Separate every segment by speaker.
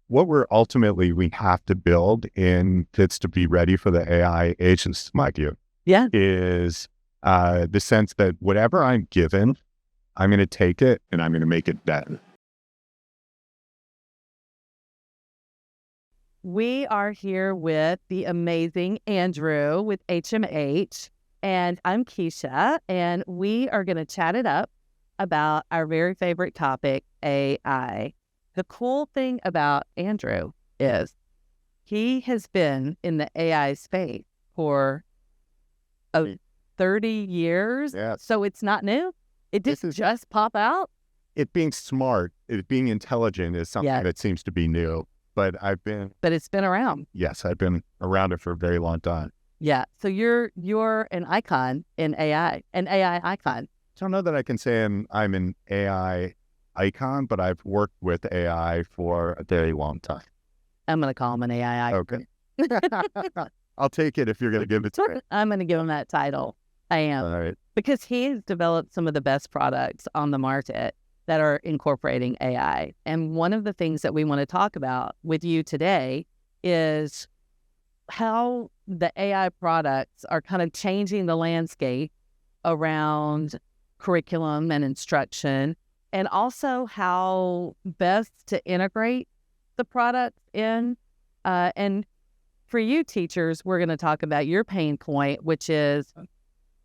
Speaker 1: what we have to build in fits to be ready for the AI agents, my view, is the sense that whatever I'm given, I'm going to take it and I'm going to make it better.
Speaker 2: We are here with the amazing Andrew with HMH, and I'm Kecia, and we are going to chat it up about our very favorite topic, AI. The cool thing about Andrew is he has been in the AI space for 30 years, so it's not new. It didn't just pop out.
Speaker 1: It being smart, being intelligent is something that seems to be new. But it's been around. Yes, I've been around it for a very long time.
Speaker 2: Yeah. So you're an icon in AI, an AI icon.
Speaker 1: I don't know that I can say I'm an AI icon, but I've worked with AI for a very long time.
Speaker 2: I'm going to call him an AI icon.
Speaker 1: Okay. I'll take it if you're going to give it to me.
Speaker 2: I'm going to give him that title. I am.
Speaker 1: All right.
Speaker 2: Because he's developed some of the best products on the market that are incorporating AI. And one of the things that we want to talk about with you today is how the AI products are kind of changing the landscape around curriculum and instruction, and also how best to integrate the products in. And for you teachers, we're going to talk about your pain point, which is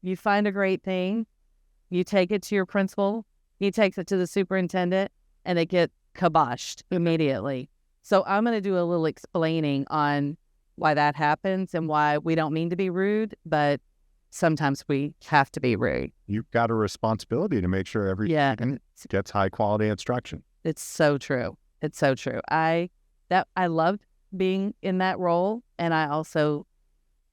Speaker 2: you find a great thing, you take it to your principal, he takes it to the superintendent, and it gets kiboshed immediately. So I'm going to do a little explaining on why that happens and why we don't mean to be rude, but sometimes we have to be rude.
Speaker 1: You've got a responsibility to make sure every student gets high quality instruction.
Speaker 2: It's so true. It's so true. I loved being in that role, and I also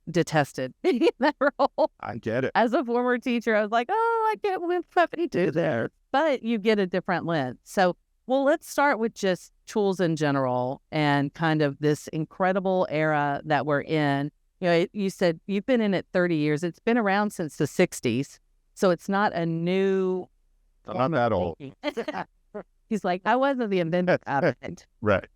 Speaker 2: detested being in that role.
Speaker 1: I get it.
Speaker 2: As a former teacher, I was like, I get what Peppy do there. But you get a different lens. So, let's start with just tools in general and kind of this incredible era that we're in. You know, you said you've been in it 30 years. It's been around since the 60s. So it's not a new...
Speaker 1: I'm not that old.
Speaker 2: He's like, I wasn't the inventor of it.
Speaker 1: Right.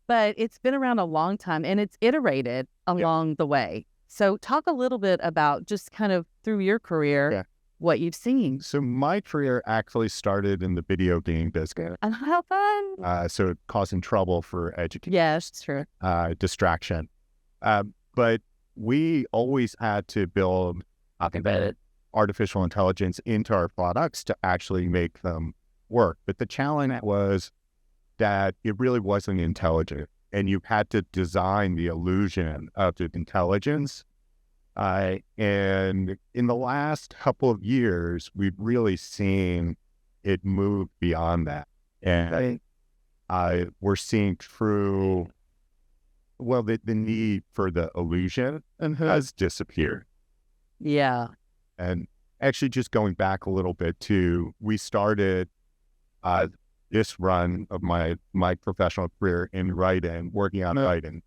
Speaker 2: But it's been around a long time, and it's iterated along the way. So talk a little bit about just kind of through your career, what you've seen.
Speaker 1: So my career actually started in the video game business.
Speaker 2: How fun.
Speaker 1: So causing trouble for education.
Speaker 2: Yes, true.
Speaker 1: Distraction. But we always had to build artificial intelligence into our products to actually make them work. But the challenge was that it really wasn't intelligent, and you had to design the illusion of the intelligence. And in the last couple of years, we've really seen it move beyond that. And we're seeing through, the need for the illusion has disappeared.
Speaker 2: Yeah.
Speaker 1: And actually just going back a little bit too, we started this run of my professional career in writing, working on writing.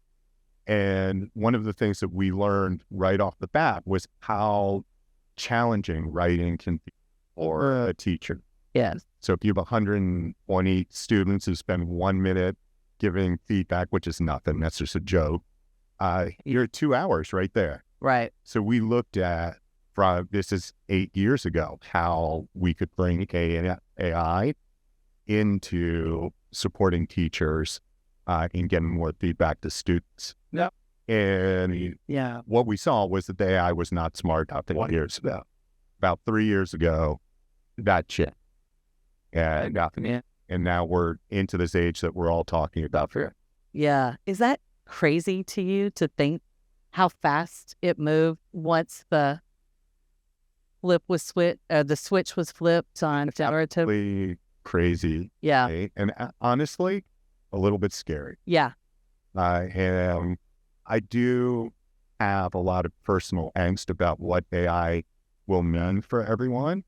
Speaker 1: And one of the things that we learned right off the bat was how challenging writing can be for a teacher.
Speaker 2: Yes.
Speaker 1: So if you have 120 students who spend 1 minute giving feedback, which is nothing, that's just a joke, you're 2 hours right there.
Speaker 2: Right.
Speaker 1: So we looked at, this is 8 years ago, how we could bring AI into supporting teachers in getting more feedback to students.
Speaker 2: Yep.
Speaker 1: And what we saw was that the AI was not smart about 1 years ago. About 3 years ago, that changed. And now we're into this age that we're all talking about here.
Speaker 2: Yeah. Is that crazy to you to think how fast it moved once the switch was flipped on generative?
Speaker 1: Crazy.
Speaker 2: Yeah.
Speaker 1: And honestly, a little bit scary.
Speaker 2: Yeah.
Speaker 1: I do have a lot of personal angst about what AI will mean for everyone.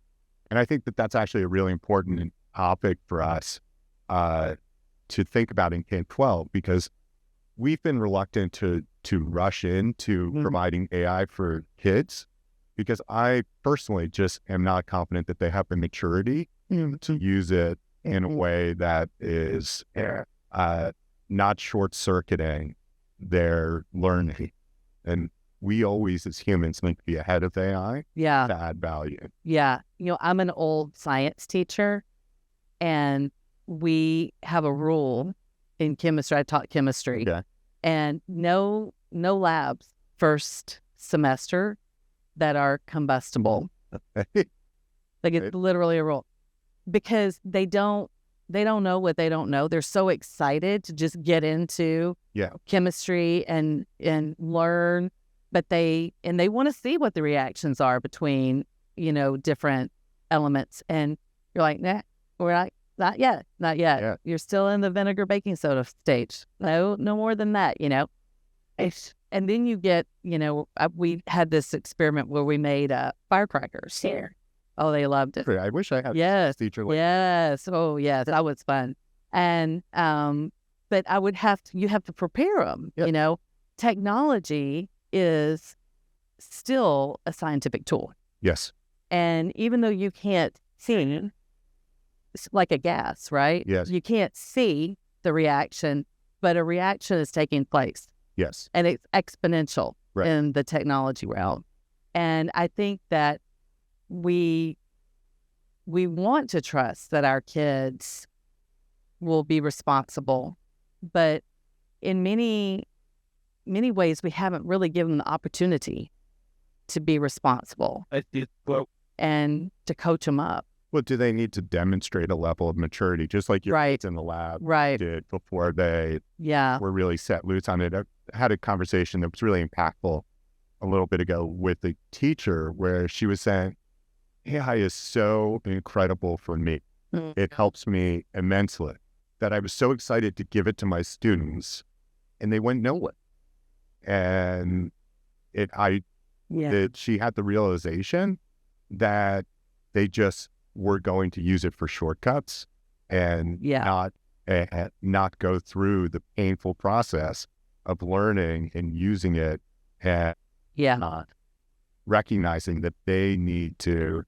Speaker 1: And I think that that's actually a really important topic for us to think about in K-12, because we've been reluctant to rush into providing AI for kids, because I personally just am not confident that they have the maturity to use it in a way that is not short-circuiting their learning. And we always, as humans, need to be ahead of AI to add value.
Speaker 2: Yeah. I'm an old science teacher, and we have a rule in chemistry. I taught chemistry.
Speaker 1: Okay.
Speaker 2: And no labs first semester that are combustible. Like, it's literally a rule, because they don't know what they don't know. They're so excited to just get into chemistry and learn, but they want to see what the reactions are between, different elements. And you're like, nah, we're not yet. Yeah. You're still in the vinegar baking soda stage. No more than that, And then you get, we had this experiment where we made firecrackers here. Oh, they loved it.
Speaker 1: I wish I had a teacher like
Speaker 2: Yes. Oh, yes. That was fun. And, but you have to prepare them, Technology is still a scientific tool.
Speaker 1: Yes.
Speaker 2: And even though you can't see, it's like a gas, right?
Speaker 1: Yes.
Speaker 2: You can't see the reaction, but a reaction is taking place.
Speaker 1: Yes.
Speaker 2: And it's exponential in the technology realm. And I think that we want to trust that our kids will be responsible, but in many ways, we haven't really given them the opportunity to be responsible and to coach them up.
Speaker 1: Well, do they need to demonstrate a level of maturity, just like your kids in the lab did before they were really set loose on it? I had a conversation that was really impactful a little bit ago with a teacher where she was saying, AI is so incredible for me. It helps me immensely, that I was so excited to give it to my students, and they went nowhere. And that she had the realization that they just were going to use it for shortcuts and not go through the painful process of learning and using it, and not recognizing that they need to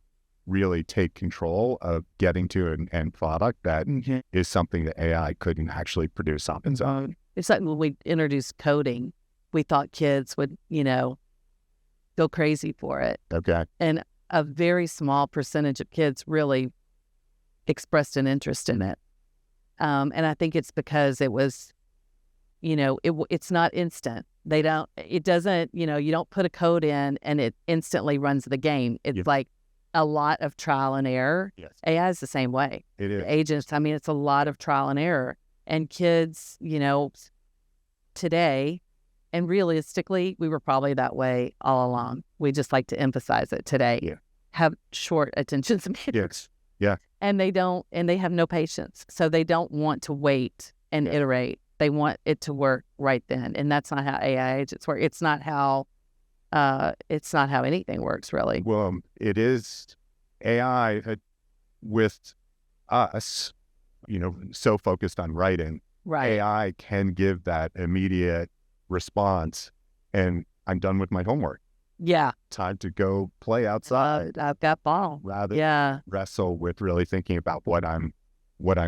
Speaker 1: really take control of getting to an end product that is something that AI couldn't actually produce on its own.
Speaker 2: It's like when we introduced coding, we thought kids would, go crazy for it.
Speaker 1: Okay.
Speaker 2: And a very small percentage of kids really expressed an interest in it. And I think it's because it was, it's not instant. You don't put a code in and it instantly runs the game. It's like a lot of trial and error.
Speaker 1: Yes.
Speaker 2: AI is the same way.
Speaker 1: It is.
Speaker 2: Agents, it's a lot of trial and error. And kids, today, and realistically, we were probably that way all along. We just like to emphasize it today. Have short attention spans.
Speaker 1: Yes. Yeah.
Speaker 2: And they have no patience. So they don't want to wait and iterate. They want it to work right then. And that's not how AI agents work. It's not how anything works, really.
Speaker 1: Well, it is AI with us, so focused on writing.
Speaker 2: Right.
Speaker 1: AI can give that immediate response, and I'm done with my homework.
Speaker 2: Yeah.
Speaker 1: Time to go play outside.
Speaker 2: I've got ball.
Speaker 1: Rather than wrestle with really thinking about what I'm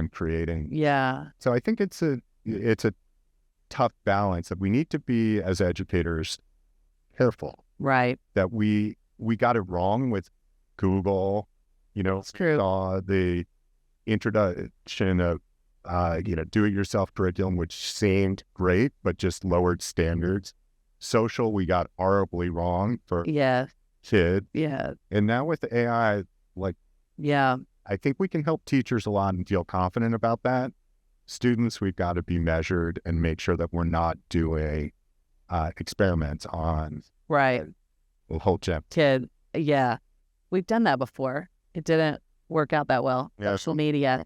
Speaker 1: creating.
Speaker 2: Yeah.
Speaker 1: So I think it's a tough balance that we need to be, as educators, careful.
Speaker 2: Right.
Speaker 1: That we got it wrong with Google.
Speaker 2: It's true.
Speaker 1: Saw the introduction of do-it-yourself curriculum, which seemed great, but just lowered standards. Social, we got horribly wrong for kids.
Speaker 2: Yeah.
Speaker 1: And now with AI, I think we can help teachers a lot and feel confident about that. Students, we've got to be measured and make sure that we're not doing experiments on the whole
Speaker 2: kid. Yeah. We've done that before. It didn't work out that well. Social media.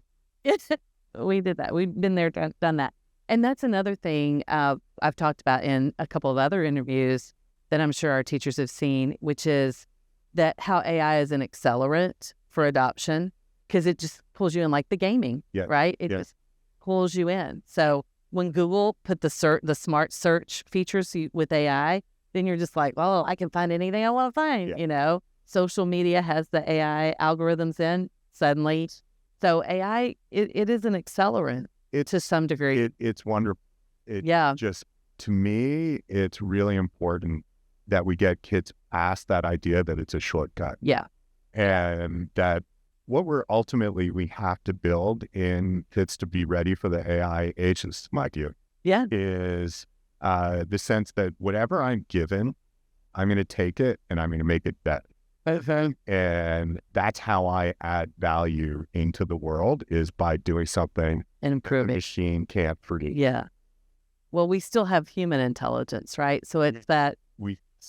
Speaker 2: We did that. We've been there, done that. And that's another thing I've talked about in a couple of other interviews that I'm sure our teachers have seen, which is that how AI is an accelerant for adoption, because it just pulls you in, like the gaming, right? It just pulls you in. So when Google put the smart search features with AI, then you're just like, well, I can find anything I want to find, Social media has the AI algorithms in suddenly. So AI, it is an accelerant to some degree.
Speaker 1: It's wonderful. It
Speaker 2: Yeah.
Speaker 1: just, to me, it's really important that we get kids past that idea that it's a shortcut.
Speaker 2: Yeah.
Speaker 1: And that what we have to build in kids to be ready for the AI age, this is my view,
Speaker 2: Yeah.
Speaker 1: is the sense that whatever I'm given, I'm going to take it and I'm going to make it better.
Speaker 2: Okay.
Speaker 1: And that's how I add value into the world, is by doing something
Speaker 2: And
Speaker 1: the
Speaker 2: improving.
Speaker 1: machine can't produce.
Speaker 2: Yeah. Well, we still have human intelligence, right? So it's that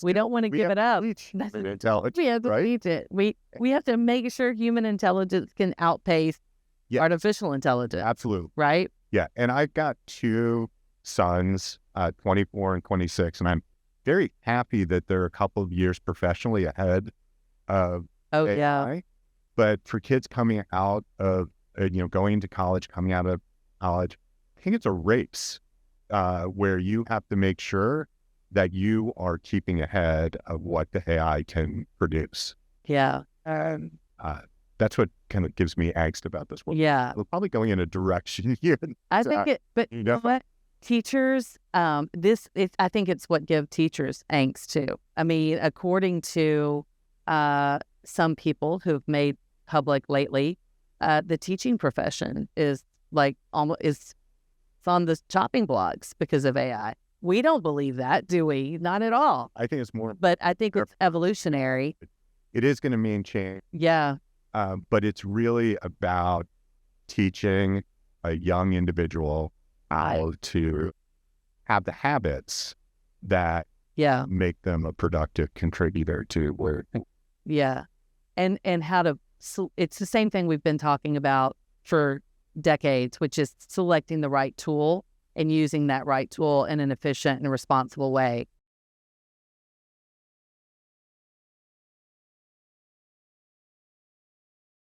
Speaker 2: we don't want to give it up.
Speaker 1: Human intelligence,
Speaker 2: We have to
Speaker 1: right?
Speaker 2: teach it. We have to make sure human intelligence can outpace
Speaker 1: Yeah.
Speaker 2: artificial intelligence,
Speaker 1: Absolutely.
Speaker 2: right?
Speaker 1: Yeah. And I've got two sons, 24 and 26, and I'm very happy that they're a couple of years professionally ahead of
Speaker 2: Oh,
Speaker 1: AI.
Speaker 2: yeah.
Speaker 1: But for kids coming out of, going into college, coming out of college, I think it's a race where you have to make sure that you are keeping ahead of what the AI can produce.
Speaker 2: Yeah.
Speaker 1: That's what kind of gives me angst about this.
Speaker 2: Yeah.
Speaker 1: We're probably going in a direction here.
Speaker 2: I think but you know what? Teachers, I think it's what gives teachers angst too. I mean, according to some people who've made public lately, the teaching profession is it's on the chopping blocks because of AI. We don't believe that, do we? Not at all.
Speaker 1: I think it's more,
Speaker 2: But I think it's evolutionary.
Speaker 1: it is going to mean change.
Speaker 2: Yeah.
Speaker 1: But it's really about teaching a young individual how to have the habits that make them a productive contributor to work.
Speaker 2: Yeah. And how to, it's the same thing we've been talking about for decades, which is selecting the right tool and using that right tool in an efficient and responsible way.